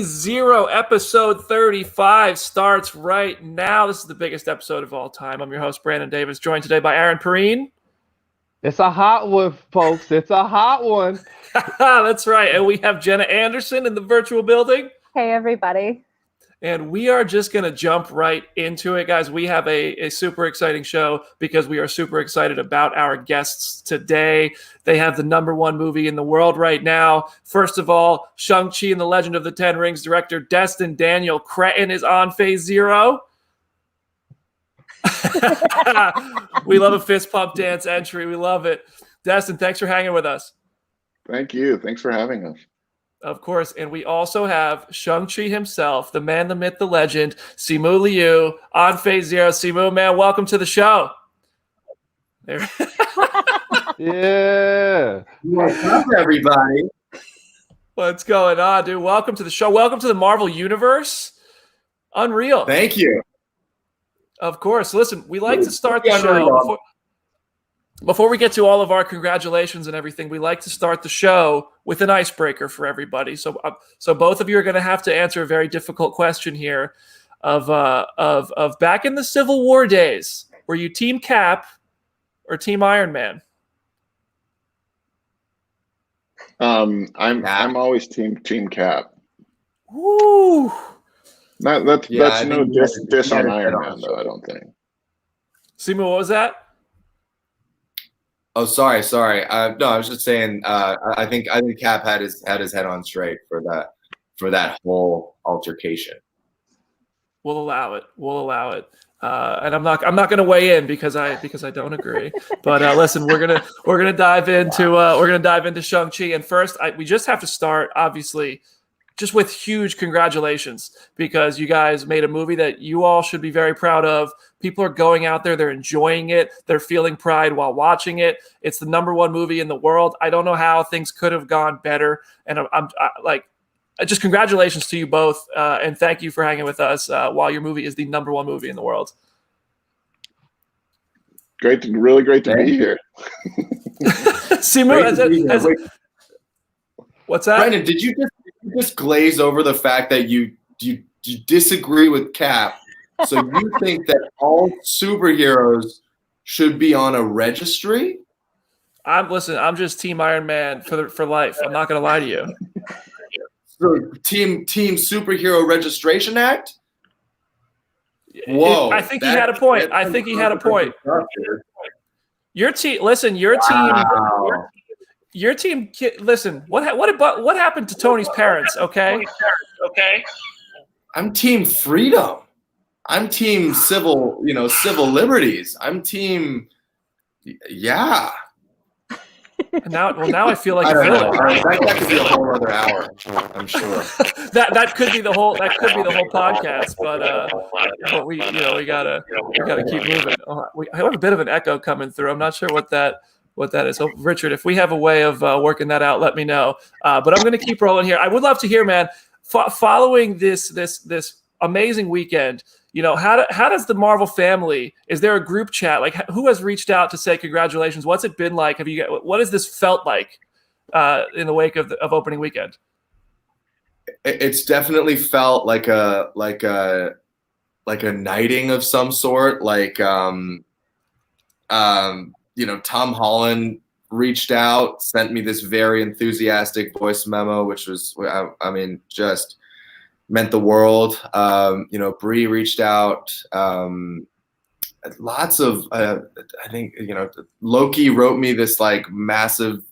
Phase Zero, episode 35 starts right now. This is the biggest episode of all time. I'm your host, Brandon Davis, joined today by Aaron Perrine. It's a hot one, folks. It's a hot one. That's right. And we have Jenna Anderson in the virtual building. Hey, everybody. And we are just going to jump right into it, guys. We have a super exciting show because we are super excited about our guests today. They have the #1 movie in the world right now. First of all, Shang-Chi and the Legend of the Ten Rings director Destin Daniel Cretton is on Phase Zero. We love a fist pump dance entry. We love it. Destin, thanks for hanging with us. Thank you. Thanks for having us. Of course. And we also have Shang-Chi himself, the man, the myth, the legend, Simu Liu on Phase Zero. Simu, man, welcome to the show. There. Yeah. What's up, everybody? What's going on, dude? Welcome to the show. Welcome to the Marvel Universe. Unreal. Thank you. Of course. Listen, we like to start the show. Before we get to all of our congratulations and everything, we like to start the show with an icebreaker for everybody. So both of you are going to have to answer a very difficult question here. Of back in the Civil War days, were you Team Cap or Team Iron Man? I'm always Team Cap. Woo! That's no diss on Iron Man, though. I don't think. Simu, what was that? Oh, sorry. No, I was just saying. I think Cap had his head on straight for that whole altercation. We'll allow it. And I'm not going to weigh in because I don't agree. But listen, we're gonna dive into Shang-Chi. And first, we just have to start, obviously, just with huge congratulations, because you guys made a movie that you all should be very proud of. People are going out there, they're enjoying it, they're feeling pride while watching it. It's the #1 movie in the world. I don't know how things could have gone better, and I'm just congratulations to you both, and thank you for hanging with us while your movie is the #1 movie in the world. Really great to be here. Simu, what's that? Brandon, did you just glaze over the fact that you disagree with Cap? So you think that all superheroes should be on a registry? I'm just Team Iron Man for life. I'm not going to lie to you. So team Superhero Registration Act? Whoa! I think he had a point. Your team. Listen, your team. Wow. Your team. Listen. What happened to Tony's parents? Okay. I'm Team Freedom. I'm Team Civil Liberties. I'm Team. Yeah. Now I feel like I a don't villain. know. That could be a whole other hour. I'm sure. that could be the whole podcast. But we gotta keep moving. I have a bit of an echo coming through. I'm not sure what that is. So Richard, if we have a way of working that out, let me know. But I'm going to keep rolling here. I would love to hear, man. Following this amazing weekend, how does the Marvel family? Is there a group chat? Like, who has reached out to say congratulations? What's it been like? What has this felt like in the wake of opening weekend? It's definitely felt like a knighting of some sort. Like Tom Holland reached out, sent me this very enthusiastic voice memo, which was, just meant the world. Brie reached out. Lots of, I think, Loki wrote me this like massive,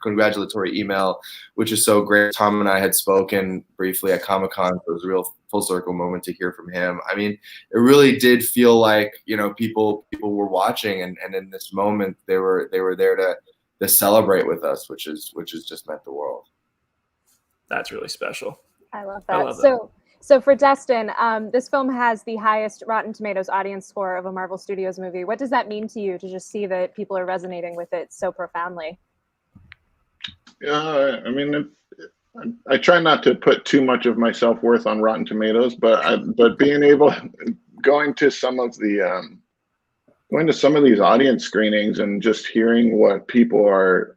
congratulatory email, which is so great. Tom and I had spoken briefly at Comic-Con. So it was a real full circle moment to hear from him. I mean, it really did feel like, people were watching, and in this moment they were there to celebrate with us, which is just meant the world. That's really special. I love that. So for Destin, this film has the highest Rotten Tomatoes audience score of a Marvel Studios movie. What does that mean to you to just see that people are resonating with it so profoundly? Yeah, I try not to put too much of my self-worth on Rotten Tomatoes, but being able, going to some of these audience screenings and just hearing what people are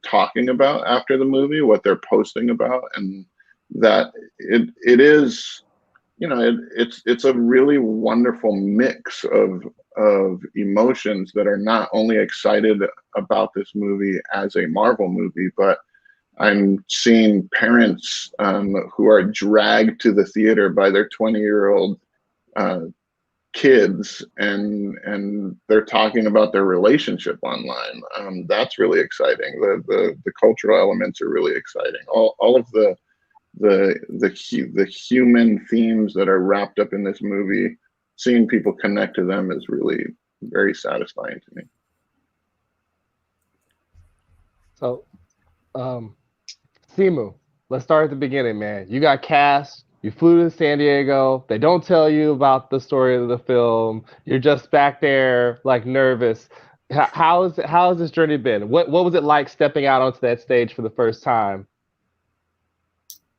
talking about after the movie, what they're posting about, and that it is, you know, it's a really wonderful mix of emotions that are not only excited about this movie as a Marvel movie, but I'm seeing parents who are dragged to the theater by their 20-year-old kids, and they're talking about their relationship online. That's really exciting. The cultural elements are really exciting. All of the human themes that are wrapped up in this movie, seeing people connect to them is really very satisfying to me. So, Simu, let's start at the beginning, man. You got cast. You flew to San Diego. They don't tell you about the story of the film. You're just back there, like, nervous. How has this journey been? What was it like stepping out onto that stage for the first time?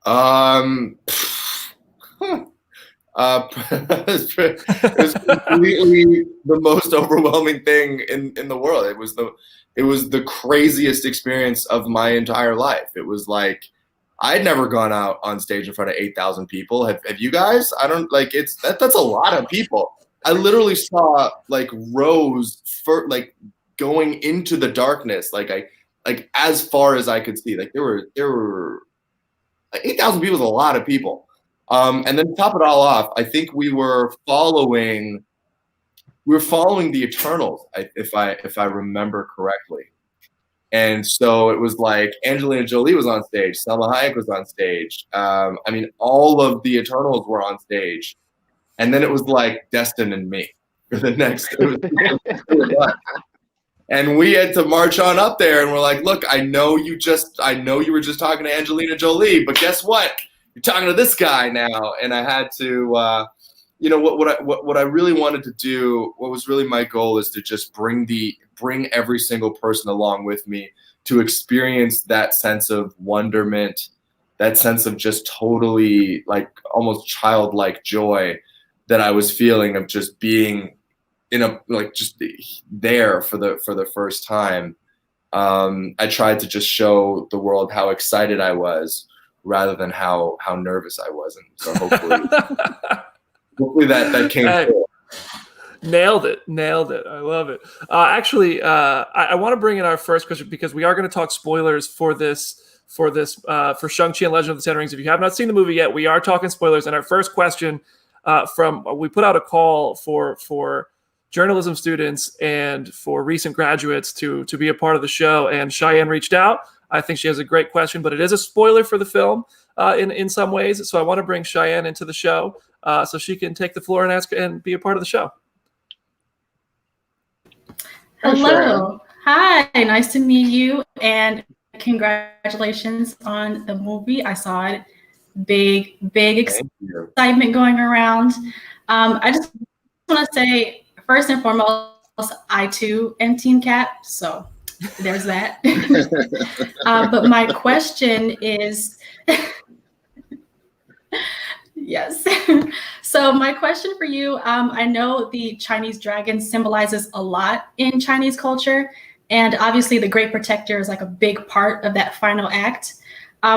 It was completely the most overwhelming thing in the world. It was the craziest experience of my entire life. It was like I'd never gone out on stage in front of 8,000 people. Have you guys? I don't like that's a lot of people. I literally saw like rows for like going into the darkness, like as far as I could see. Like there were like 8,000 people is a lot of people. And then to top it all off, I think we were following the Eternals, if I remember correctly. And so it was like Angelina Jolie was on stage, Salma Hayek was on stage. I mean, all of the Eternals were on stage. And then it was like Destin and me for the next. And we had to march on up there, and we're like, "Look, I know you were just talking to Angelina Jolie, but guess what? You're talking to this guy now." And I had to, you know, what I really wanted to do, what was really my goal, is to just bring every single person along with me to experience that sense of wonderment, that sense of just totally like almost childlike joy that I was feeling of just being just there for the first time. I tried to just show the world how excited I was rather than how nervous I was. And so hopefully that came through. Nailed it. I love it. Actually, I want to bring in our first question because we are going to talk spoilers for Shang-Chi and Legend of the Ten Rings. If you have not seen the movie yet, we are talking spoilers. And our first question we put out a call for journalism students and for recent graduates to be a part of the show. And Cheyenne reached out. I think she has a great question, but it is a spoiler for the film in some ways. So I want to bring Cheyenne into the show so she can take the floor and ask and be a part of the show. Hello. Hi, nice to meet you, and congratulations on the movie. I saw it. Big excitement going around. I just want to say, first and foremost, I too am Team Cap, so there's that. But my question is, yes. So my question for you, I know the Chinese dragon symbolizes a lot in Chinese culture, and obviously the Great Protector is like a big part of that final act.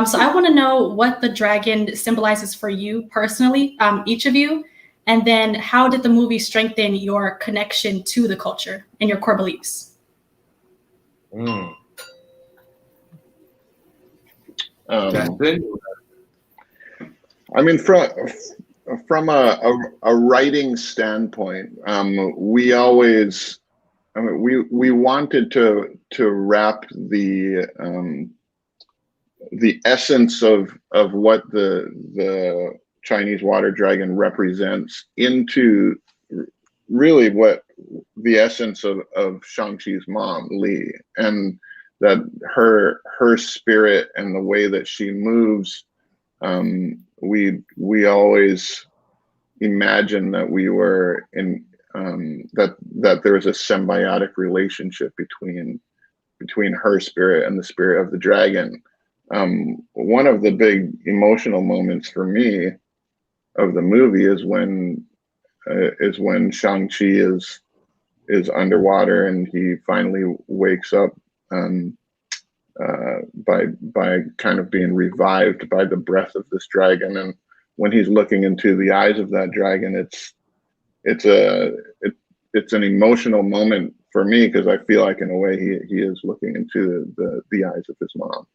So I want to know what the dragon symbolizes for you personally, each of you, and then how did the movie strengthen your connection to the culture and your core beliefs? I mean, from a writing standpoint, we always, we wanted to wrap the essence of what the Chinese water dragon represents into really what the essence of Shang-Chi's mom, Li, and that her spirit and the way that she moves. We always imagined that we were in that there was a symbiotic relationship between her spirit and the spirit of the dragon. One of the big emotional moments for me of the movie is when Shang-Chi is underwater and he finally wakes up by kind of being revived by the breath of this dragon. And when he's looking into the eyes of that dragon, it's an emotional moment for me, because I feel like in a way he is looking into the eyes of his mom.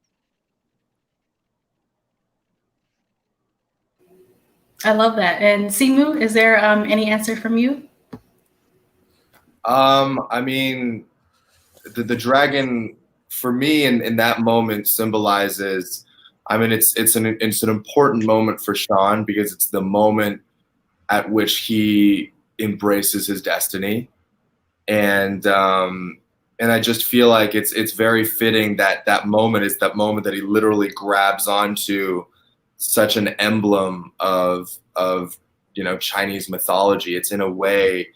I love that. And Simu, is there any answer from you? I mean, the dragon for me in that moment symbolizes, I mean, it's an important moment for Sean, because it's the moment at which he embraces his destiny. And I just feel like it's very fitting that that moment is that moment that he literally grabs onto such an emblem of Chinese mythology. It's in a way,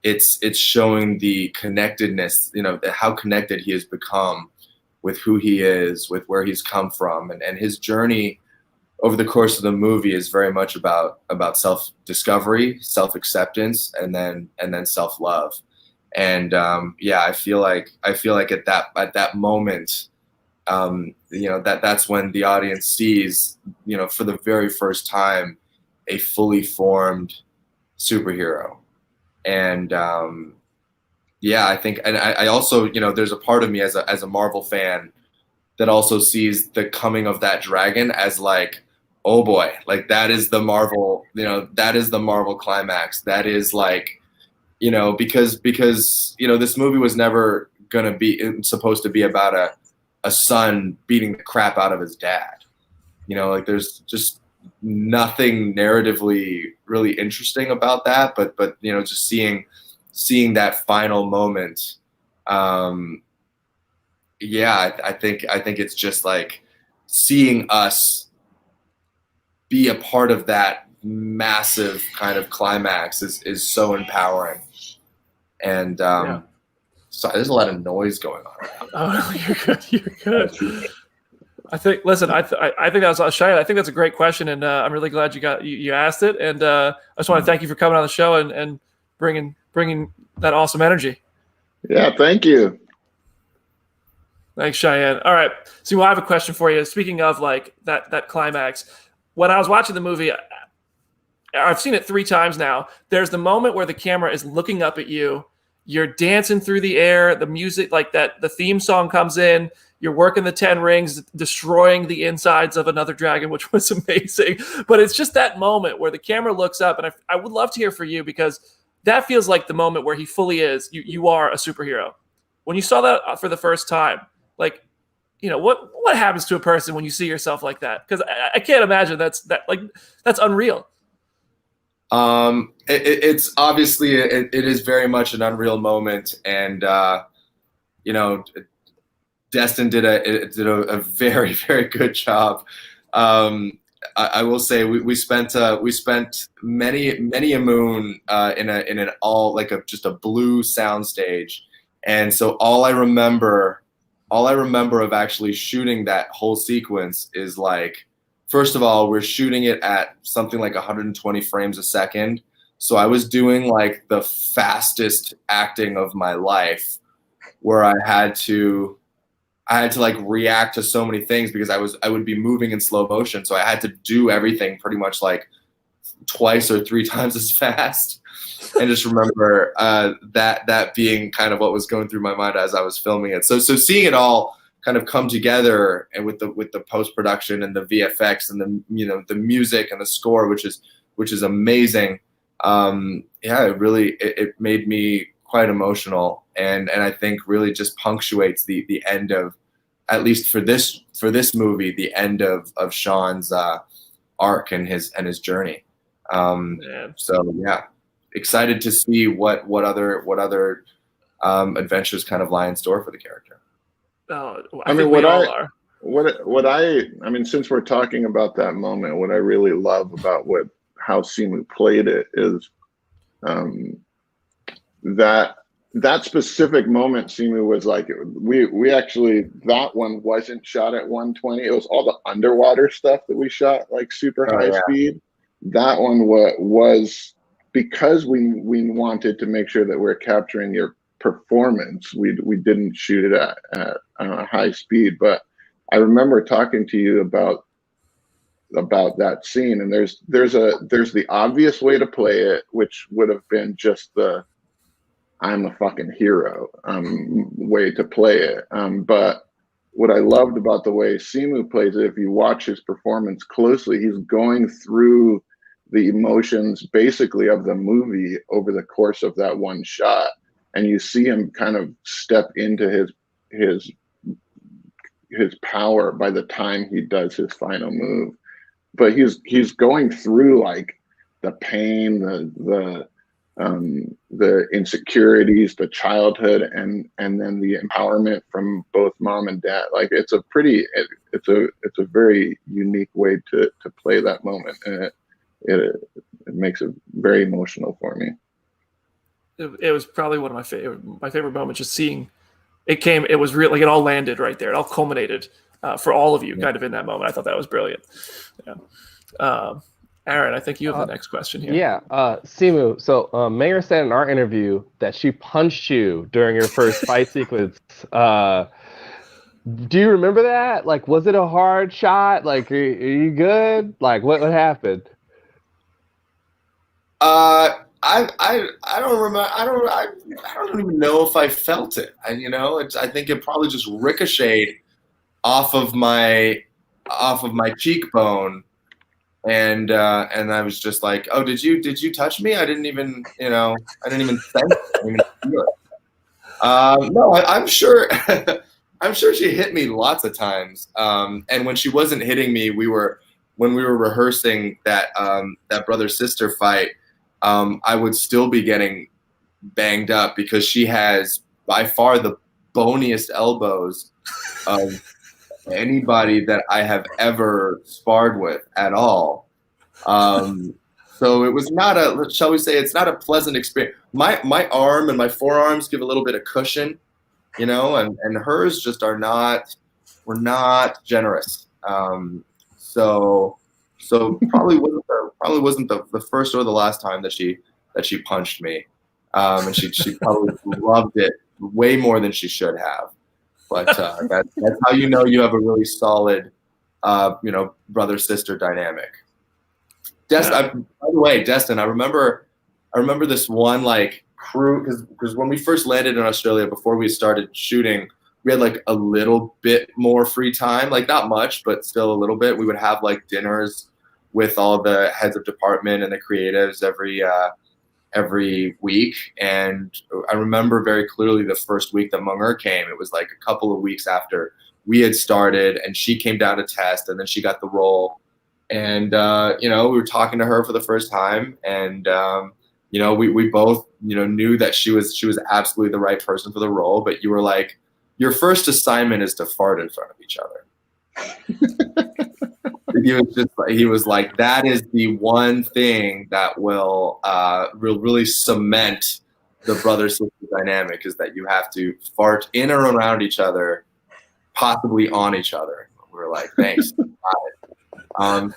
it's showing the connectedness, how connected he has become with who he is, with where he's come from, and his journey over the course of the movie is very much about self-discovery, self-acceptance, and then self-love. And I feel like at that moment, that's when the audience sees, for the very first time, a fully formed superhero. And I think, and I also, there's a part of me as a Marvel fan that also sees the coming of that dragon as like, oh boy, like that is the Marvel, that is the Marvel climax. That is like, because this movie was never gonna be supposed to be about a son beating the crap out of his dad. Like there's just nothing narratively really interesting about that, but just seeing that final moment, I think it's just like seeing us be a part of that massive kind of climax is so empowering. And so there's a lot of noise going on. Oh, you're good. You're good. I think. Listen, I think that was Shia. I think that's a great question, and I'm really glad you asked it. And I just want to thank you for coming on the show and bringing that awesome energy. Yeah, thank you. Thanks, Cheyenne. All right, so I have a question for you. Speaking of like that climax, when I was watching the movie, I've seen it 3 times now. There's the moment where the camera is looking up at you. You're dancing through the air. The music, like that, the theme song comes in. You're working the 10 rings, destroying the insides of another dragon, which was amazing. But it's just that moment where the camera looks up, and I would love to hear from you, because that feels like the moment where he fully is. You are a superhero. When you saw that for the first time, like, what happens to a person when you see yourself like that? Because I can't imagine that's unreal. It's obviously it is very much an unreal moment, and Destin did a very, very good job. I will say we spent many a moon in an all like just a blue soundstage, and so all I remember of actually shooting that whole sequence is like, first of all, we're shooting it at something like 120 frames a second. So I was doing like the fastest acting of my life, where I had to like react to so many things, because I would be moving in slow motion. So I had to do everything pretty much like twice or 3 times as fast. And just remember that being kind of what was going through my mind as I was filming it. So seeing it all kind of come together, and with the post-production and the VFX and the music and the score, which is amazing. It made me quite emotional, and I think really just punctuates the end of, at least for this movie, the end of Sean's arc and his journey. So yeah, excited to see what other adventures kind of lie in store for the character. I mean, since we're talking about that moment, what I really love about how Simu played it is that specific moment. Simu was like, we actually, that one wasn't shot at 120. It was all the underwater stuff that we shot like super high speed. That one was because we wanted to make sure that we're capturing your performance. We didn't shoot it at high speed, but I remember talking to you about that scene, and there's the obvious way to play it, which would have been just the I'm a fucking hero way to play it. But what I loved about the way Simu plays it, if you watch his performance closely, he's going through the emotions basically of the movie over the course of that one shot, and you see him kind of step into his power by the time he does his final move. But he's going through like the pain, the insecurities, the childhood, and then the empowerment from both mom and dad. Like it's a very unique way to play that moment, and it makes it very emotional for me. It was probably one of my favorite moments. Just seeing it was real, like it all landed right there. It all culminated for all of you, kind of in that moment. I thought that was brilliant. Yeah. Aaron, I think you have the next question here. Yeah, Simu. So Mayor said in our interview that she punched you during your first fight sequence. Do you remember that? Like, was it a hard shot? Like, are you good? Like, what happened? I don't remember. I don't even know if I felt it. I think it probably just ricocheted off of my cheekbone. And I was just like, oh, did you touch me? I didn't even sense it. I didn't even feel it. No, I'm sure. I'm sure she hit me lots of times. And when she wasn't hitting me, when we were rehearsing that brother sister fight, I would still be getting banged up because she has by far the boniest elbows of anybody that I have ever sparred with at all. So it was not shall we say, it's not a pleasant experience. My arm and my forearms give a little bit of cushion, and hers just were not generous. So probably wasn't the first or the last time that she punched me. And she probably loved it way more than she should have. But that's how you have a really solid, brother-sister dynamic. By the way, Destin, I remember this one like crew because when we first landed in Australia, before we started shooting, we had like a little bit more free time, like not much, but still a little bit. We would have like dinners with all the heads of department and the creatives every week. And I remember very clearly the first week that Munger came. It was like a couple of weeks after we had started, and she came down to test, and then she got the role. And we were talking to her for the first time, and we both knew that she was absolutely the right person for the role. But you were like, your first assignment is to fart in front of each other. He was like, that is the one thing that will really cement the brother-sister dynamic, is that you have to fart in or around each other, possibly on each other. We were like, thanks.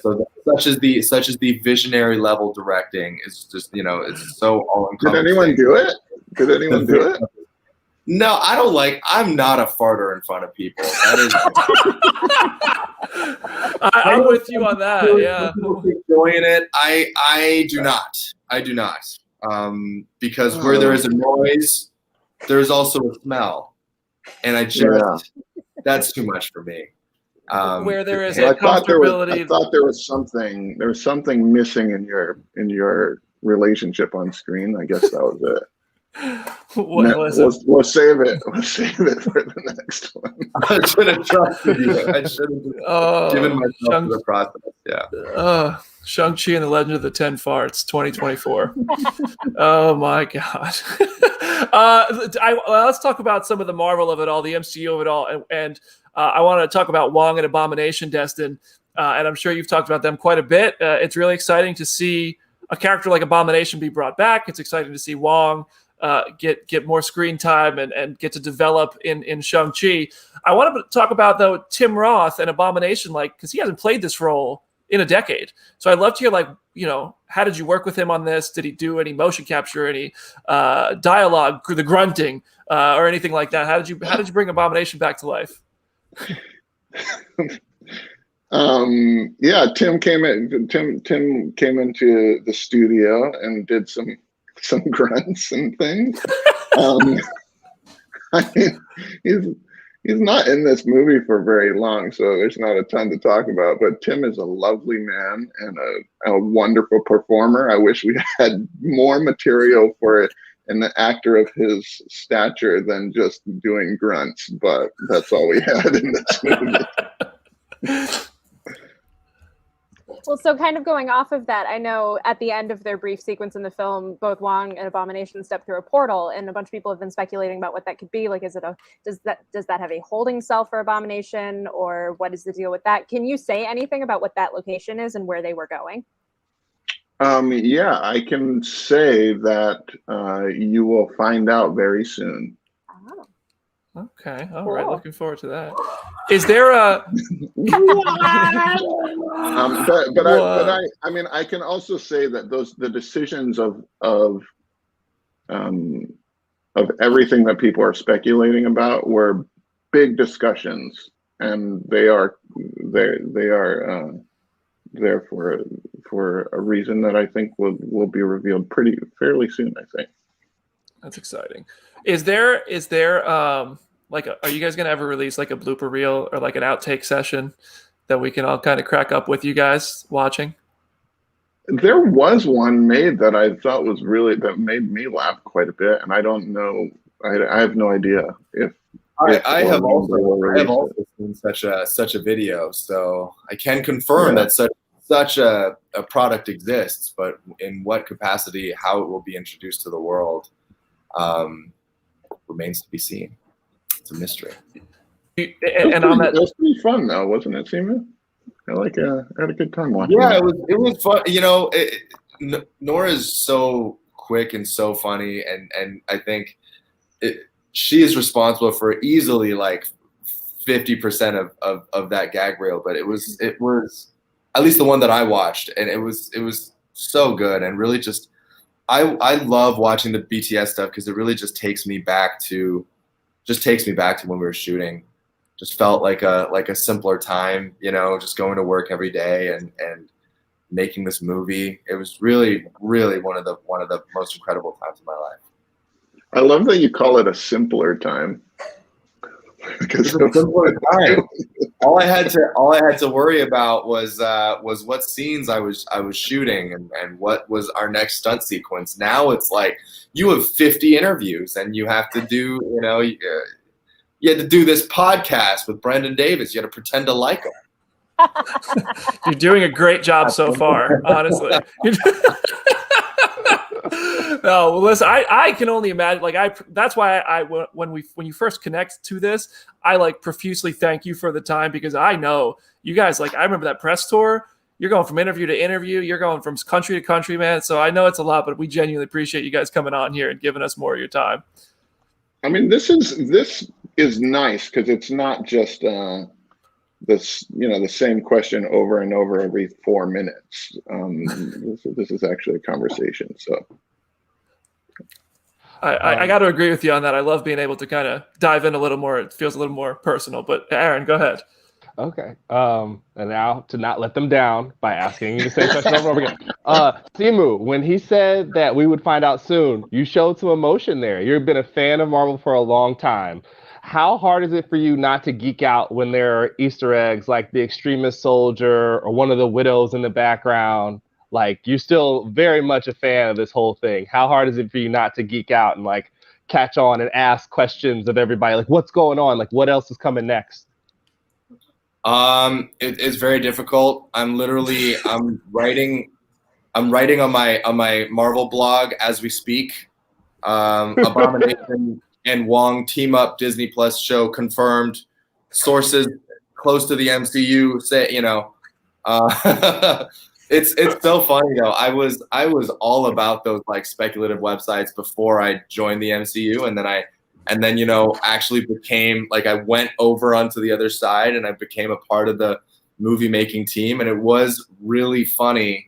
So such as the visionary level directing is just it's so all-encompassing. Did anyone do it? No, I'm not a farter in front of people. That is. I'm with you on that. Yeah. Enjoying it. I do not. Because where there is a noise, there's also a smell, and that's too much for me. Where there is a comfortability. I thought there was something missing in your relationship on screen. I guess that was it. We'll save it. We'll save it for the next one. I should have trusted you. I should have given myself to the process. Yeah. Shang-Chi and the Legend of the 10 Farts, 2024. Oh my God. Let's talk about some of the Marvel of it all, the MCU of it all, and I want to talk about Wong and Abomination, Destin, and I'm sure you've talked about them quite a bit. It's really exciting to see a character like Abomination be brought back. It's exciting to see Wong get more screen time and get to develop in Shang-Chi. I want to talk about, though, Tim Roth and Abomination, because he hasn't played this role in a decade. So I'd love to hear, how did you work with him on this? Did he do any motion capture, any dialogue, the grunting, or anything like that? How did you bring Abomination back to life? Yeah, Tim came into the studio and did some grunts and things. I mean, he's not in this movie for very long, so there's not a ton to talk about. But Tim is a lovely man and a wonderful performer. I wish we had more material for an actor of his stature than just doing grunts, but that's all we had in this movie. Well, so kind of going off of that, I know at the end of their brief sequence in the film, both Wong and Abomination step through a portal, and a bunch of people have been speculating about what that could be. Like, does that have a holding cell for Abomination, or what is the deal with that? Can you say anything about what that location is and where they were going? Yeah, I can say that you will find out very soon. Oh. Okay, all right. Looking forward to that. Is there a? I mean, I can also say that the decisions of everything that people are speculating about were big discussions, and they are there for a reason that I think will be revealed fairly soon, I think. That's exciting. Is there are you guys gonna ever release like a blooper reel or like an outtake session that we can all kind of crack up with you guys watching? There was one made that I thought that made me laugh quite a bit, and I don't know. I have no idea if I have also seen such a video, so I can confirm that such a product exists, but in what capacity, how it will be introduced to the world, remains to be seen. It's a mystery. And on that, it was pretty fun though, wasn't it, Simu? I had a good time watching. Yeah, it was fun. You know, Nora is so quick and so funny, and I think she is responsible for easily like 50% of that gag reel. But it was at least the one that I watched, and it was so good, and really just I love watching the BTS stuff because it really just takes me back to when we were shooting. Just felt like a simpler time, you know, just going to work every day and making this movie. It was really, really one of the most incredible times of my life. I love that you call it a simpler time. Because a simpler time. All I had to worry about was what scenes I was shooting and what was our next stunt sequence. Now it's like you have 50 interviews and you have to do, you know, you had to do this podcast with Brendan Davis. You had to pretend to like him. You're doing a great job so far, honestly. No, well, listen, I can only imagine. That's why when you first connect to this, I like profusely thank you for the time, because I know you guys. Like, I remember that press tour. You're going from interview to interview. You're going from country to country, man. So I know it's a lot, but we genuinely appreciate you guys coming on here and giving us more of your time. I mean, this is nice because it's not just this, you know, the same question over and over every 4 minutes. This is actually a conversation. So I got to agree with you on that. I love being able to kind of dive in a little more. It feels a little more personal. But Aaron, go ahead. Okay. And now to not let them down by asking you the same question over and over again. Simu, when he said that we would find out soon, you showed some emotion there. You've been a fan of Marvel for a long time. How hard is it for you not to geek out when there are Easter eggs like the extremist soldier or one of the widows in the background? Like, you're still very much a fan of this whole thing. How hard is it for you not to geek out and like catch on and ask questions of everybody? Like, what's going on? Like, what else is coming next? It's very difficult. I'm writing on my Marvel blog as we speak. Abomination and Wong team up Disney Plus show confirmed. Sources close to the MCU say, you know, it's so funny though. I was all about those like speculative websites before I joined the MCU, and then you know, actually became like, I went over onto the other side and I became a part of the movie making team, and it was really funny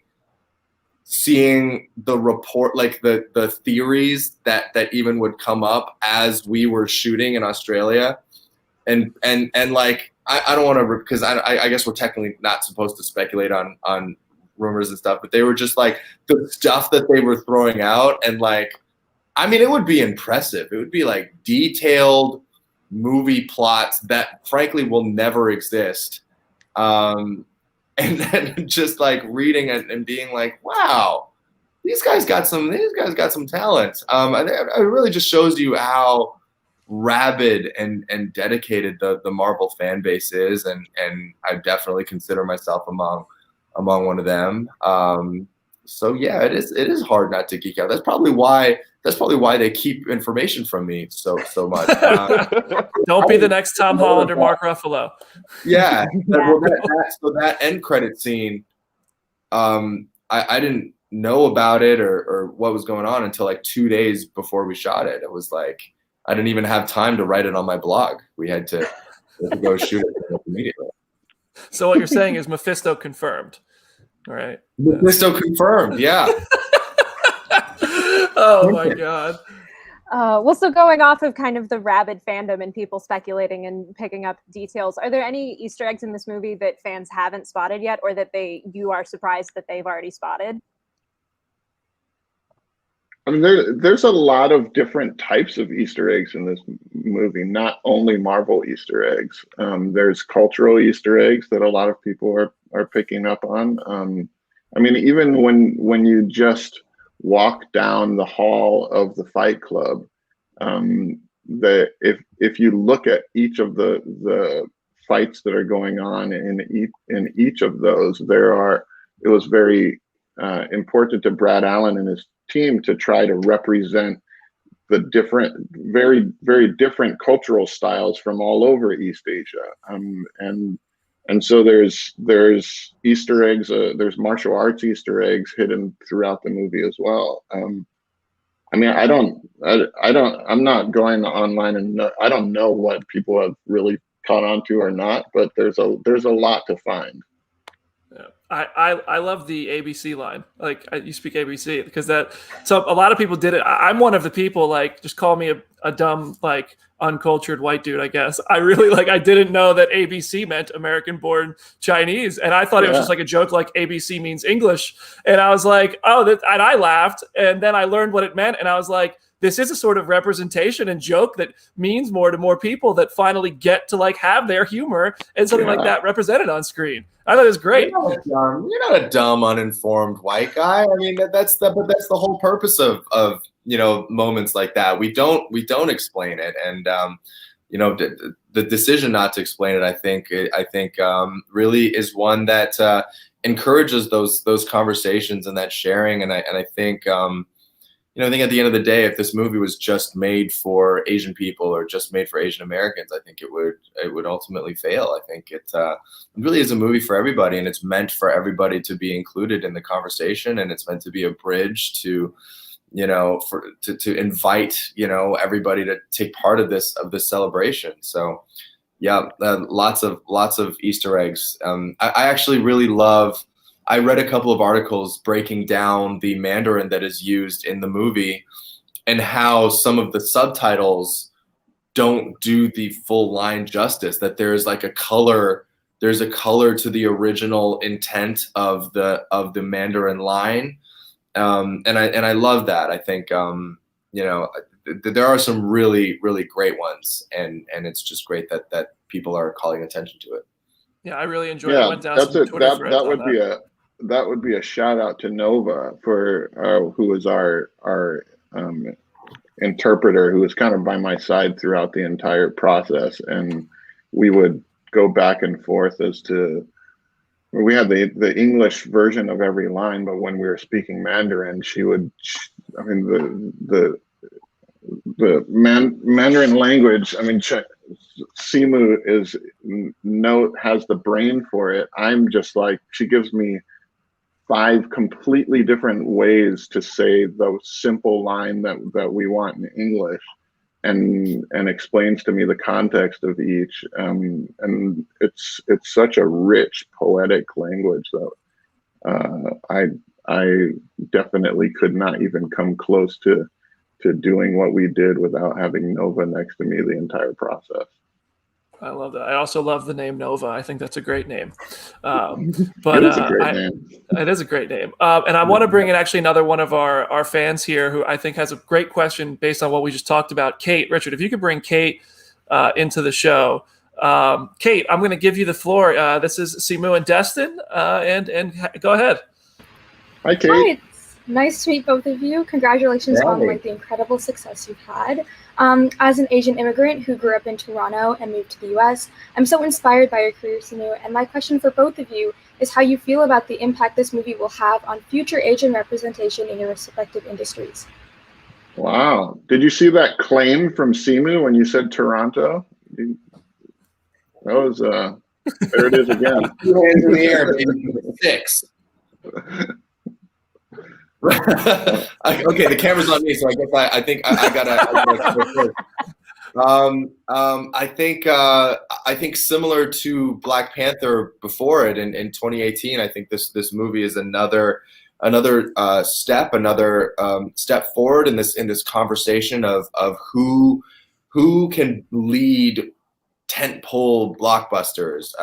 seeing the report, like the theories that even would come up as we were shooting in Australia, and like I don't want to, because I guess we're technically not supposed to speculate on rumors and stuff, but they were just like the stuff that they were throwing out, and like, I mean, it would be impressive. It would be like detailed movie plots that frankly will never exist. And then just like reading it and being like, wow, these guys got some talent. It really just shows you how rabid and dedicated the Marvel fan base is, and I definitely consider myself among one of them. So yeah, it is hard not to geek out. That's probably why they keep information from me so much. Don't be the next Tom Holland or Mark Ruffalo. Yeah. Well, so that end credit scene, I didn't know about it or what was going on until like 2 days before we shot it. It was like I didn't even have time to write it on my blog. We had to go shoot it immediately. So what you're saying is Mephisto confirmed, right? Mephisto confirmed, yeah. Oh my God. Well, so going off of kind of the rabid fandom and people speculating and picking up details, are there any Easter eggs in this movie that fans haven't spotted yet, or that you are surprised that they've already spotted? I mean, there's a lot of different types of Easter eggs in this movie, not only Marvel Easter eggs. There's cultural Easter eggs that a lot of people are picking up on. I mean, even when you just walk down the hall of the Fight Club, if you look at each of the fights that are going on in each of those, it was very important to Brad Allen and his team to try to represent the different, very, very different cultural styles from all over East Asia. And so there's Easter eggs, there's martial arts Easter eggs hidden throughout the movie as well. I mean, I'm not going online and I don't know what people have really caught on to or not, but there's a lot to find. Yeah. I love the ABC line. Like, you speak ABC, because so a lot of people did it. I'm one of the people, like, just call me a dumb, like, uncultured white dude, I guess. I really, like, I didn't know that ABC meant American born Chinese. And I thought it was just like a joke, like ABC means English. And I was like, oh, and I laughed. And then I learned what it meant. And I was like, this is a sort of representation and joke that means more to more people that finally get to, like, have their humor and something like that represented on screen. I thought it was great. You're not a dumb, uninformed white guy. I mean, that's the whole purpose of moments like that. We don't explain it, and the decision not to explain it, I think really is one that encourages those conversations and that sharing. And I think I think at the end of the day, if this movie was just made for Asian people or just made for Asian Americans, I think it would ultimately fail. I think it really is a movie for everybody, and it's meant for everybody to be included in the conversation, and it's meant to be a bridge to invite everybody to take part of this celebration. So yeah, lots of Easter eggs. I actually really love. I read a couple of articles breaking down the Mandarin that is used in the movie and how some of the subtitles don't do the full line justice, that there's like a color to the original intent of the Mandarin line. And I love that. I think, there are some really, really great ones, and it's just great that people are calling attention to it. Yeah, I really enjoyed it. I went down some Twitter threads that would be a shout out to Nova for who was our interpreter, who was kind of by my side throughout the entire process, and we would go back and forth as to. We had the English version of every line, but when we were speaking Mandarin, Mandarin language. I mean, Simu has the brain for it. I'm just like, she gives me 5 completely different ways to say the simple line that we want in English, and explains to me the context of each. And it's such a rich poetic language that I definitely could not even come close to doing what we did without having Nova next to me the entire process. I love that. I also love the name Nova. I think that's a great name. But It is a great name. It is a great name. And I want to bring in actually another one of our fans here who I think has a great question based on what we just talked about. Kate, Richard, if you could bring Kate into the show. Kate, I'm going to give you the floor. This is Simu and Destin, and go ahead. Hi, Kate. Hi, it's nice to meet both of you. Congratulations on like the incredible success you've had. As an Asian immigrant who grew up in Toronto and moved to the US, I'm so inspired by your career, Simu, and my question for both of you is how you feel about the impact this movie will have on future Asian representation in your respective industries. Wow. Did you see that claim from Simu when you said Toronto? That was, there it is again. 2 hands in the air, baby. 6. Okay, the camera's on me, so I guess I think I gotta. I think similar to Black Panther before it in 2018. I think this movie is another step forward in this conversation of who can lead tentpole blockbusters.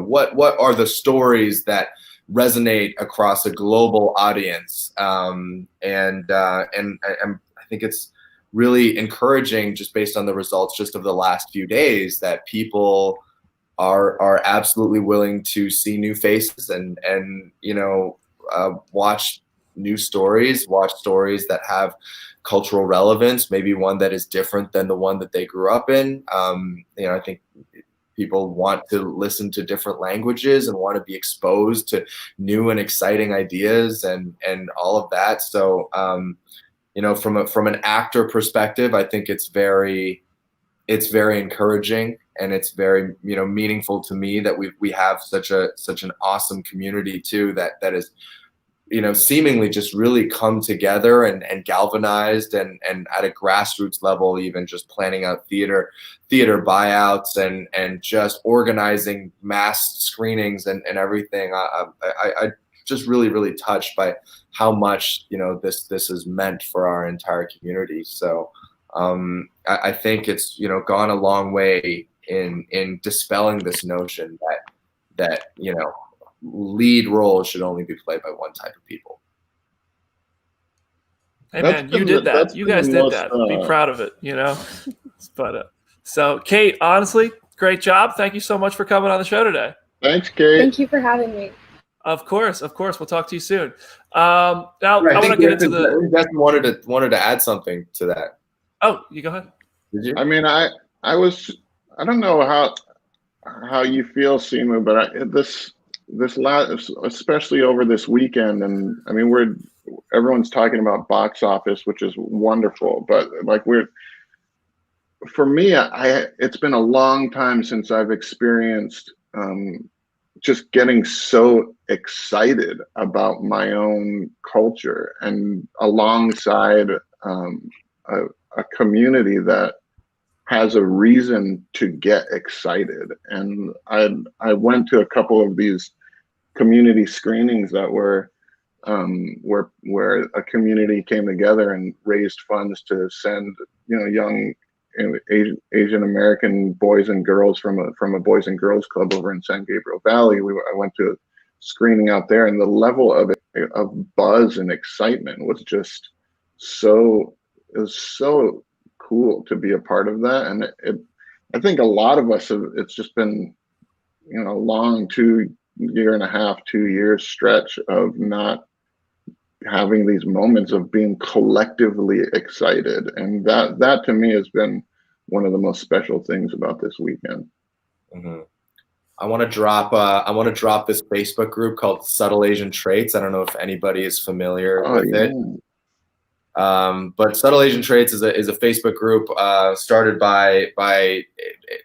What are the stories that resonate across a global audience, and I think it's really encouraging, just based on the results just of the last few days, that people are absolutely willing to see new faces and watch new stories, watch stories that have cultural relevance, maybe one that is different than the one that they grew up in. I think people want to listen to different languages and want to be exposed to new and exciting ideas and all of that. So, from an actor perspective, I think it's very encouraging, and it's very meaningful to me that we have such an awesome community too that is seemingly just really come together and galvanized and at a grassroots level, even just planning out theater buyouts and just organizing mass screenings and everything. I just really touched by how much this has meant for our entire community. So I think it's gone a long way in dispelling this notion that lead roles should only be played by one type of people. Hey man, you did that. You guys did that. Be proud of it, But so Kate, honestly, great job. Thank you so much for coming on the show today. Thanks, Kate. Thank you for having me. Of course. We'll talk to you soon. Now I want to get into the. Destin wanted to add something to that. Oh, you go ahead. Did you? I mean, I don't know how you feel, Simu, but this last, especially over this weekend, and I mean, everyone's talking about box office, which is wonderful, but like for me, it's been a long time since I've experienced just getting so excited about my own culture, and alongside a community that has a reason to get excited. And I went to a couple of these community screenings that were where a community came together and raised funds to send young Asian American boys and girls from a Boys and Girls Club over in San Gabriel Valley. I went to a screening out there, and the level of buzz and excitement was just so cool to be a part of that. And I think a lot of us it's just been a long 2 years stretch of not having these moments of being collectively excited, and that to me has been one of the most special things about this weekend. Mm-hmm. I want to drop this Facebook group called Subtle Asian Traits. I don't know if anybody is familiar with it. But Subtle Asian Traits is a Facebook group started by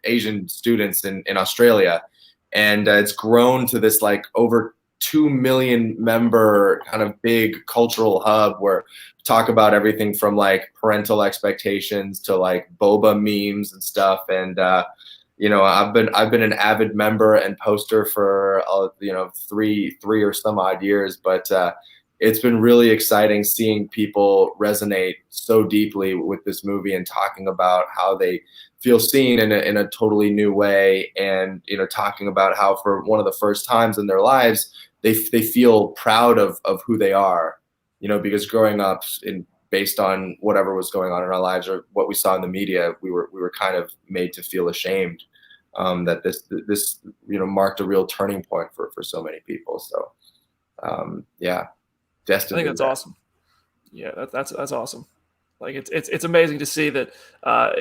Asian students in Australia, and it's grown to this like over 2 million member kind of big cultural hub where we talk about everything from like parental expectations to like boba memes and stuff. And I've been an avid member and poster for 3 or some odd years, but it's been really exciting seeing people resonate so deeply with this movie and talking about how they feel seen in a totally new way, and talking about how for one of the first times in their lives they feel proud of who they are, because growing up based on whatever was going on in our lives or what we saw in the media, we were kind of made to feel ashamed that this marked a real turning point for so many people. So yeah, Destin. I think that's awesome. Yeah, that's awesome. Like it's amazing to see that.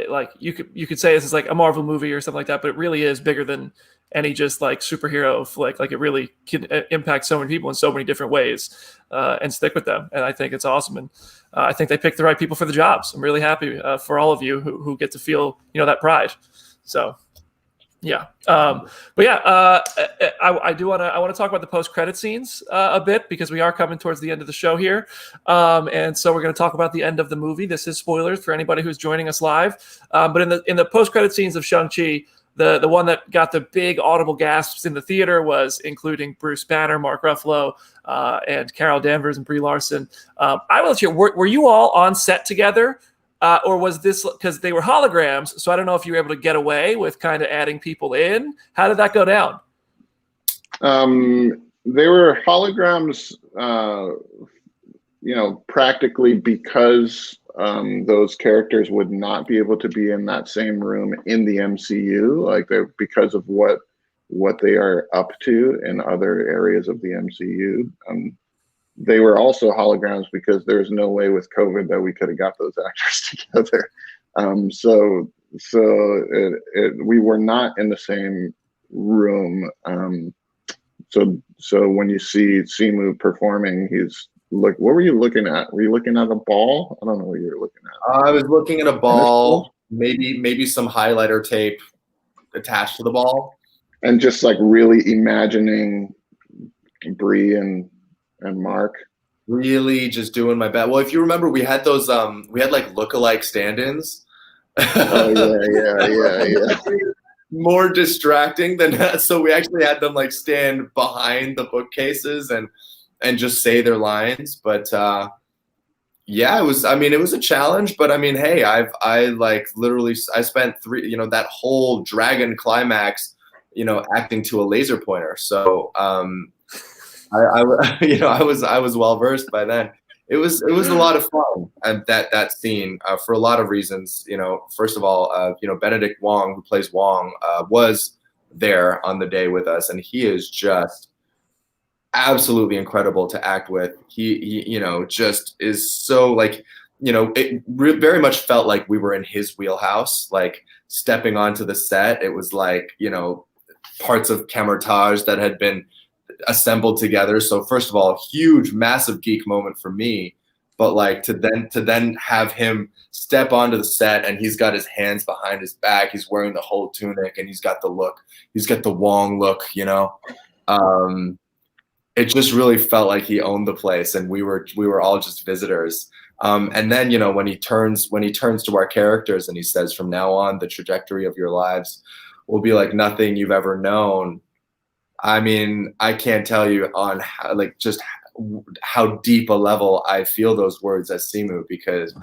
Like you could say this is like a Marvel movie or something like that, but it really is bigger than any just like superhero flick. Like it really can impact so many people in so many different ways and stick with them. And I think it's awesome. And I think they picked the right people for the jobs. I'm really happy for all of you who get to feel that pride. So. Yeah, but yeah, I want to talk about the post-credit scenes a bit, because we are coming towards the end of the show here, and so we're going to talk about the end of the movie. This is spoilers for anybody who's joining us live, but in the post-credit scenes of Shang-Chi, the one that got the big audible gasps in the theater was including Bruce Banner, Mark Ruffalo, and Carol Danvers and Brie Larson. I was here. Were you all on set together? Or was this because they were holograms? So I don't know if you were able to get away with kind of adding people in. How did that go down? They were holograms, practically because those characters would not be able to be in that same room in the MCU, like they're because of what they are up to in other areas of the MCU. They were also holograms because there's no way with COVID that we could have got those actors together. So we were not in the same room. So when you see Simu performing, he's what were you looking at? Were you looking at a ball? I don't know what you were looking at. I was looking at a ball, maybe some highlighter tape attached to the ball, and just like really imagining Brie and Mark. Really just doing my best. Well, if you remember, we had those we had like look-alike stand-ins. Oh yeah. More distracting than that. So we actually had them like stand behind the bookcases and just say their lines. But yeah, it was a challenge, but I mean, hey, I spent that whole dragon climax, acting to a laser pointer. So I was well versed by then. It was a lot of fun, and that scene for a lot of reasons. First of all, Benedict Wong, who plays Wong, was there on the day with us, and he is just absolutely incredible to act with. He just is so like, it very much felt like we were in his wheelhouse. Like stepping onto the set, it was like parts of camouflage that had been assembled together. So first of all, huge, massive geek moment for me, but like to then have him step onto the set and he's got his hands behind his back, he's wearing the whole tunic and he's got the look, he's got the Wong look, it just really felt like he owned the place and we were all just visitors. And then, when he turns to our characters and he says, from now on, the trajectory of your lives will be like nothing you've ever known. I mean, I can't tell you on how deep a level I feel those words as Simu, because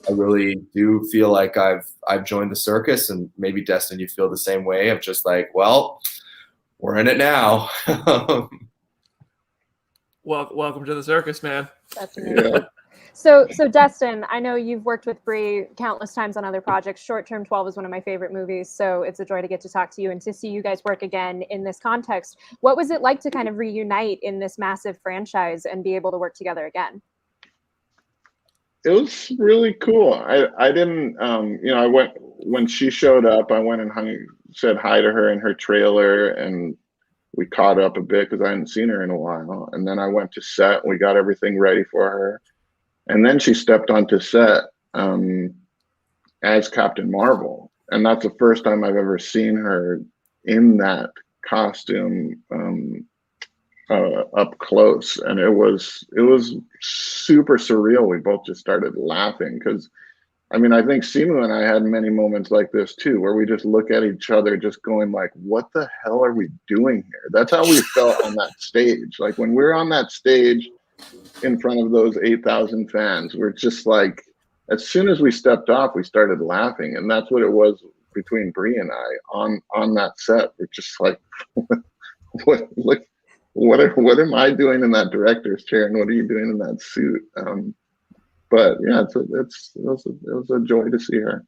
I really do feel like I've joined the circus, and maybe Destin, you feel the same way of just like, well, we're in it now. Welcome to the circus, man. That's amazing. Yeah. So Destin, I know you've worked with Brie countless times on other projects. Short Term 12 is one of my favorite movies, so it's a joy to get to talk to you and to see you guys work again in this context. What was it like to kind of reunite in this massive franchise and be able to work together again? It was really cool. I didn't, I went, when she showed up, I went and said hi to her in her trailer, and we caught up a bit because I hadn't seen her in a while. And then I went to set, we got everything ready for her. And then she stepped onto set as Captain Marvel. And that's the first time I've ever seen her in that costume up close. And it was super surreal. We both just started laughing because, I think Simu and I had many moments like this too, where we just look at each other just going like, what the hell are we doing here? That's how we felt on that stage. Like when we're on that stage, in front of those 8,000 fans. We're just like, as soon as we stepped off, we started laughing, and that's what it was between Bree and I on that set. We're just like, what am I doing in that director's chair, and what are you doing in that suit? But yeah, it was a joy to see her.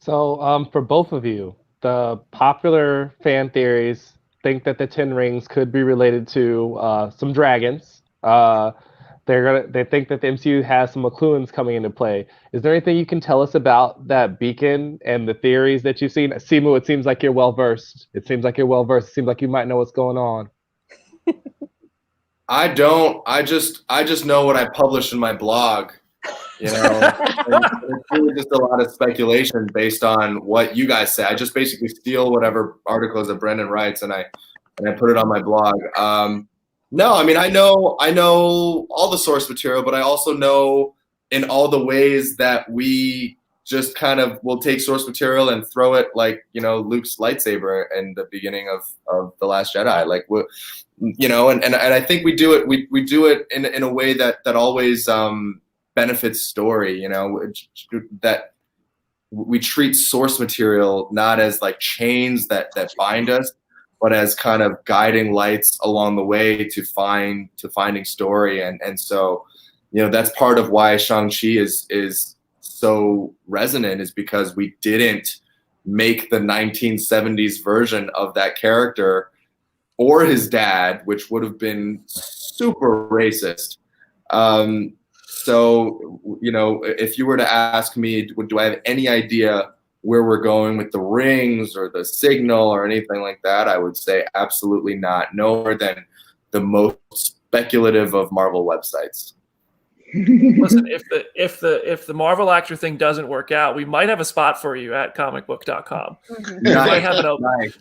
So for both of you, the popular fan theories think that the Ten Rings could be related to some dragons. They think that the MCU has some McLuhans coming into play. Is there anything you can tell us about that beacon and the theories that you've seen? Simu, it seems like you're well versed. It seems like you might know what's going on. I don't. I just know what I published in my blog. You know, it's really just a lot of speculation based on what you guys say. I just basically steal whatever articles that Brendan writes and I put it on my blog. No, I mean, I know all the source material, but I also know in all the ways that we just kind of will take source material and throw it like, you know, Luke's lightsaber in the beginning of The Last Jedi. Like, you know, and I think we do it. We do it in a way that always benefits story. You know, that we treat source material not as like chains that bind us, but as kind of guiding lights along the way to finding story. And so, you know, that's part of why Shang-Chi is so resonant, is because we didn't make the 1970s version of that character or his dad, which would have been super racist. So, you know, if you were to ask me, do I have any idea where we're going with the rings or the signal or anything like that, I would say absolutely not. No more than the most speculative of Marvel websites. Listen, if the Marvel actor thing doesn't work out, we might have a spot for you at Comicbook.com. Mhm. We might have an open.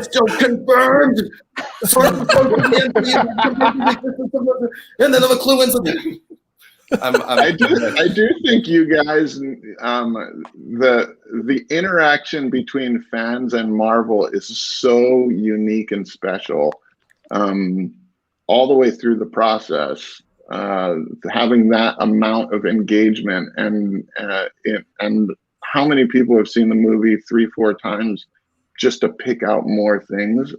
Still confirmed. And then the McLuhans. I do think you guys, the interaction between fans and Marvel is so unique and special, all the way through the process. Having that amount of engagement and how many people have seen the movie 3-4 times just to pick out more things.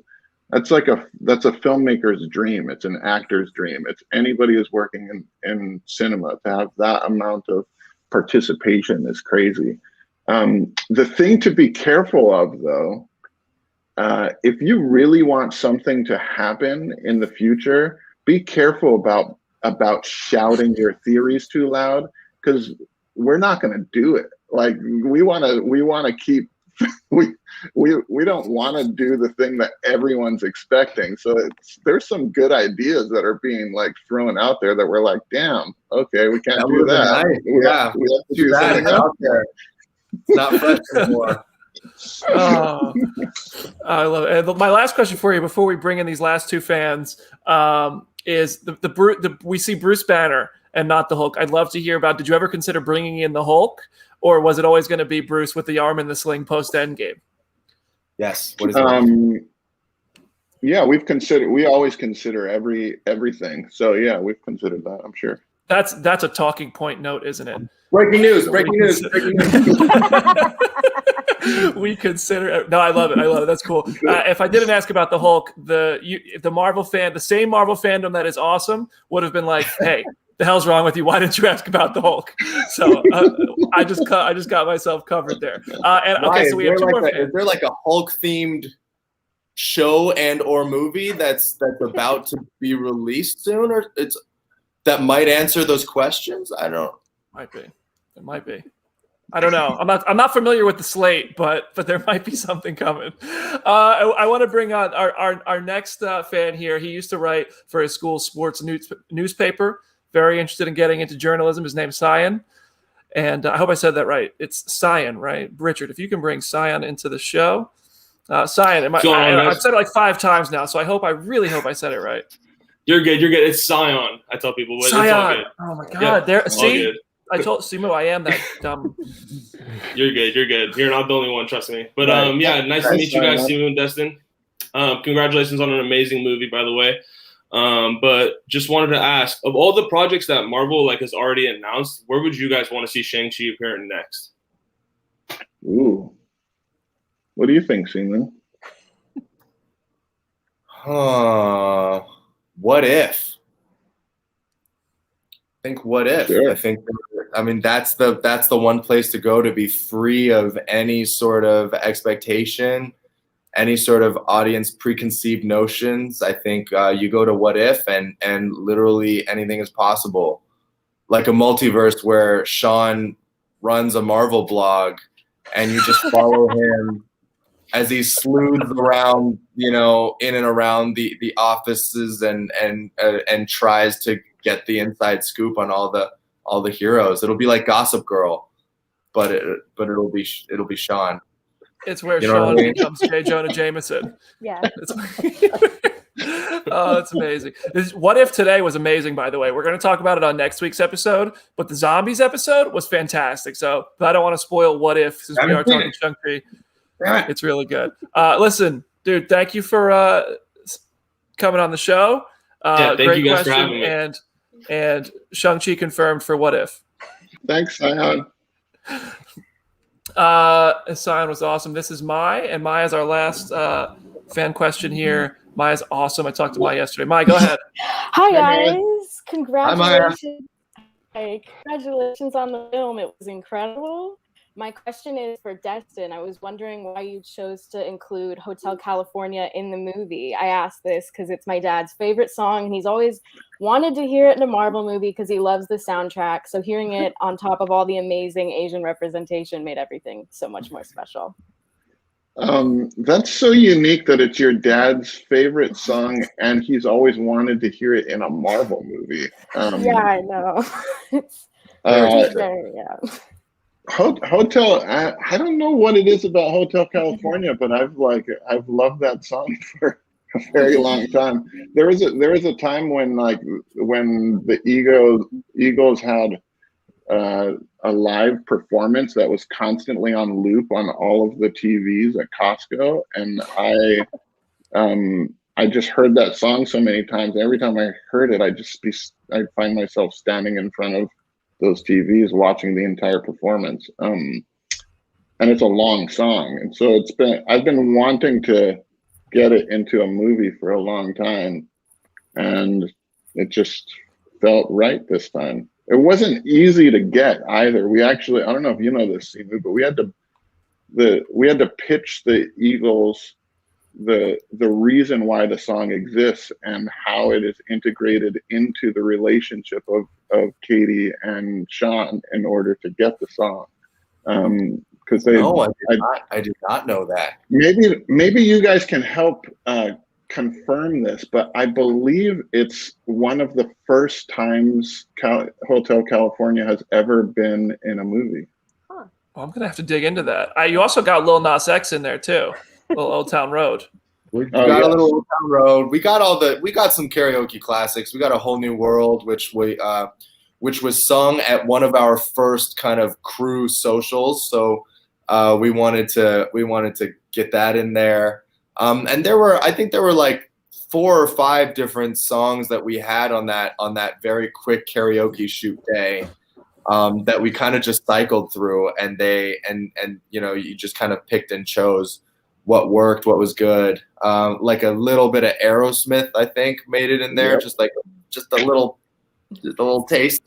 That's a filmmaker's dream. It's an actor's dream. It's anybody who's working in cinema to have that amount of participation is crazy. The thing to be careful of, though, if you really want something to happen in the future, be careful about shouting your theories too loud, because we're not going to do it. Like, we want to keep. We don't want to do the thing that everyone's expecting. So there's some good ideas that are being like thrown out there that we're like, damn, okay, we can't do that. Nice. We have to do something else. It's not fresh anymore. Oh, I love it. And my last question for you before we bring in these last two fans is we see Bruce Banner and not the Hulk. I'd love to hear about, did you ever consider bringing in the Hulk, or was it always going to be Bruce with the arm in the sling post Endgame? Yes. What is it? Yeah, we always consider everything. So yeah, we've considered that, I'm sure. That's a talking point note, isn't it? Breaking news. We consider. No, I love it. That's cool. If I didn't ask about the Hulk, the Marvel fan, the same Marvel fandom that is awesome would have been like, hey, the hell's wrong with you? Why didn't you ask about the Hulk? So I just got myself covered there. Okay, so we have two more fans. Is there like a Hulk themed show and or movie that's about to be released soon, or that might answer those questions? I don't. It might be. I don't know. I'm not familiar with the slate, but there might be something coming. I want to bring on our next fan here. He used to write for his school's sports newspaper. Very interested in getting into journalism. His name's Cyan, and I hope I said that right. It's Cyan, right? Richard, if you can bring Cyan into the show. Cyan, I've said it like 5 times now, so I really hope I said it right. You're good. It's Scion. I tell people, but Scion. It's all good. Oh my God! Yep, See, I told Simu I am that dumb. You're good. You're not the only one. Trust me. But Right. yeah, nice to meet you guys, Simu and Destin. Congratulations on an amazing movie, by the way. But just wanted to ask, of all the projects that Marvel has already announced, where would you guys want to see Shang-Chi appear in next? Ooh. What do you think, Simu? What if? I think what if? Sure. I mean, that's the one place to go to be free of any sort of expectation, any sort of audience preconceived notions. I think you go to what if, and literally anything is possible. Like a multiverse where Sean runs a Marvel blog, and you just follow him as he sleuths around, in and around the offices and tries to get the inside scoop on all the heroes. It'll be like Gossip Girl, but it'll be Sean. It's where Sean becomes J. Jonah Jameson. Yeah. Oh, that's amazing. What If today was amazing, by the way. We're going to talk about it on next week's episode, but the zombies episode was fantastic. So I don't want to spoil What If since we are talking Shang-Chi. It's really good. Listen, dude, thank you for coming on the show. Thank you guys for having me. And Shang-Chi confirmed for What If. Thanks, Sion. Sion was awesome. This is Mai, and Mai is our last fan question here. Maya's awesome. I talked to Maya yesterday. Maya, go ahead. Hi, guys. Hi, Congratulations. Congratulations on the film. It was incredible. My question is for Destin. I was wondering why you chose to include Hotel California in the movie. I asked this because it's my dad's favorite song, and he's always wanted to hear it in a Marvel movie because he loves the soundtrack. So hearing it on top of all the amazing Asian representation made everything so much more special. That's so unique that it's your dad's favorite song, and he's always wanted to hear it in a Marvel movie. Yeah, I know. It's yeah. Hotel. I don't know what it is about Hotel California, but I've loved that song for a very long time. There was a time when the Eagles had a live performance that was constantly on loop on all of the TVs at Costco, and I just heard that song so many times. Every time I heard it, I'd find myself standing in front of those TVs watching the entire performance. And it's a long song, and so I've been wanting to get it into a movie for a long time, and it just felt right this time. It wasn't easy to get either. We actually, I don't know if you know this, Simu, but we had to pitch the Eagles the reason why the song exists and how it is integrated into the relationship of Katie and Sean in order to get the song. Because I did not know that. Maybe you guys can help confirm this, but I believe it's one of the first times Hotel California has ever been in a movie. Well, I'm gonna have to dig into that. You also got Lil Nas X in there too. Little Old Town Road. We got a little Old Town Road. We got some karaoke classics. We got A Whole New World, which was sung at one of our first kind of crew socials. So we wanted to get that in there. And I think there were like 4 or 5 different songs that we had on that very quick karaoke shoot day. That we kind of just cycled through, and you just kind of picked and chose what worked, what was good. Like a little bit of Aerosmith, I think, made it in there. Yep. just a little taste.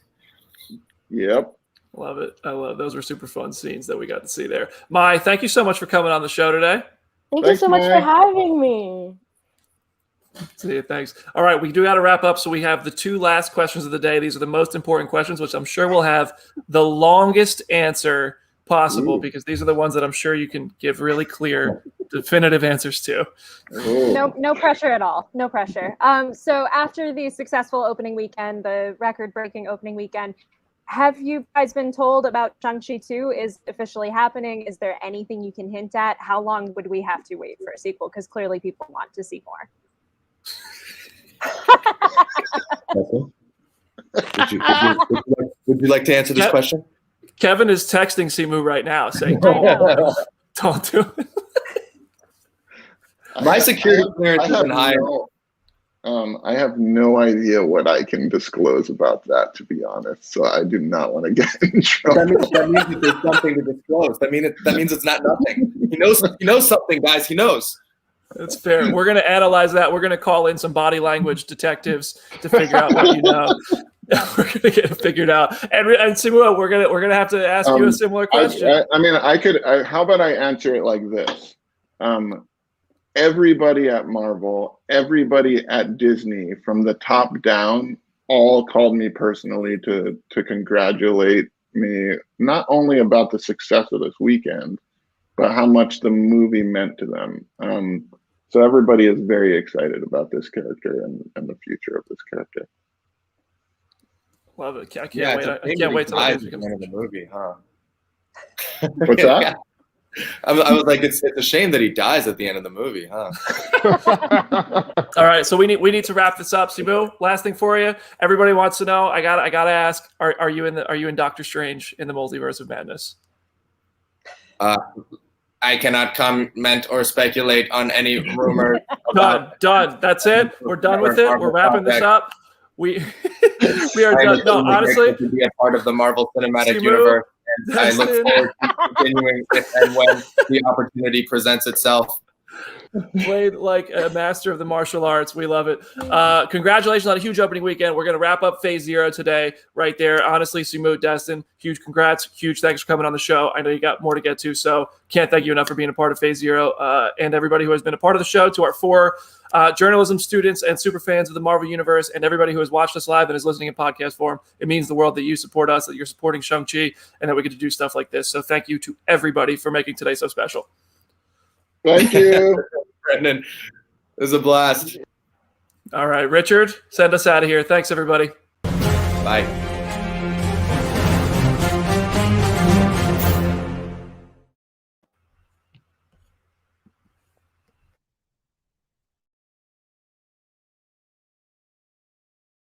Yep. Love it. I love those. Were super fun scenes that we got to see there. Mai, thank you so much for coming on the show today. Thank you so much for having me. See you. Thanks. All right, we do got to wrap up. So we have the 2 last questions of the day. These are the most important questions, which I'm sure will have the longest answer possible because these are the ones that I'm sure you can give really clear, definitive answers to. No pressure at all. No pressure. So after the successful opening weekend, the record-breaking opening weekend, have you guys been told about Shang-Chi 2 is officially happening? Is there anything you can hint at? How long would we have to wait for a sequel? Because clearly people want to see more. Would you like to answer this question? Kevin is texting Simu right now saying, don't do it. My security clearance I has have been higher. I have no idea what I can disclose about that, to be honest. So I do not want to get in trouble. That means that there's something to disclose. That means it's not nothing. He knows something, guys. He knows. That's fair. We're going to analyze that. We're going to call in some body language detectives to figure out what you know. We're going to get it figured out. And Simu, we're going to have to ask you a similar question. I mean, how about I answer it like this? Everybody at Marvel, everybody at Disney, from the top down, all called me personally to congratulate me, not only about the success of this weekend, but how much the movie meant to them. So everybody is very excited about this character and the future of this character. Love it. I can't wait. I can't wait till at the end of the movie, huh? What's that? Yeah. I was like, it's a shame that he dies at the end of the movie, huh? All right, so we need to wrap this up. Simu, last thing for you. Everybody wants to know. I gotta ask. Are you in Doctor Strange in the Multiverse of Madness? I cannot comment or speculate on any rumors. Done. That's it. We're done with it. We're wrapping this up. We are done. No, honestly, to be a part of the Marvel Cinematic Simu, Universe, and I look Destin. forward to continuing it and when the opportunity presents itself. Played like a master of the martial arts. We love it. Congratulations on a huge opening weekend. We're going to wrap up Phase Zero today, right there. Honestly, Simu, Destin, huge congrats. Huge thanks for coming on the show. I know you got more to get to, so can't thank you enough for being a part of Phase Zero. And everybody who has been a part of the show, to our 4 journalism students and super fans of the Marvel Universe, and everybody who has watched us live and is listening in podcast form. It means the world that you support us, that you're supporting Shang-Chi, and that we get to do stuff like this. So thank you to everybody for making today so special. Thank you. Brendan, it was a blast. All right, Richard, send us out of here. Thanks, everybody. Bye.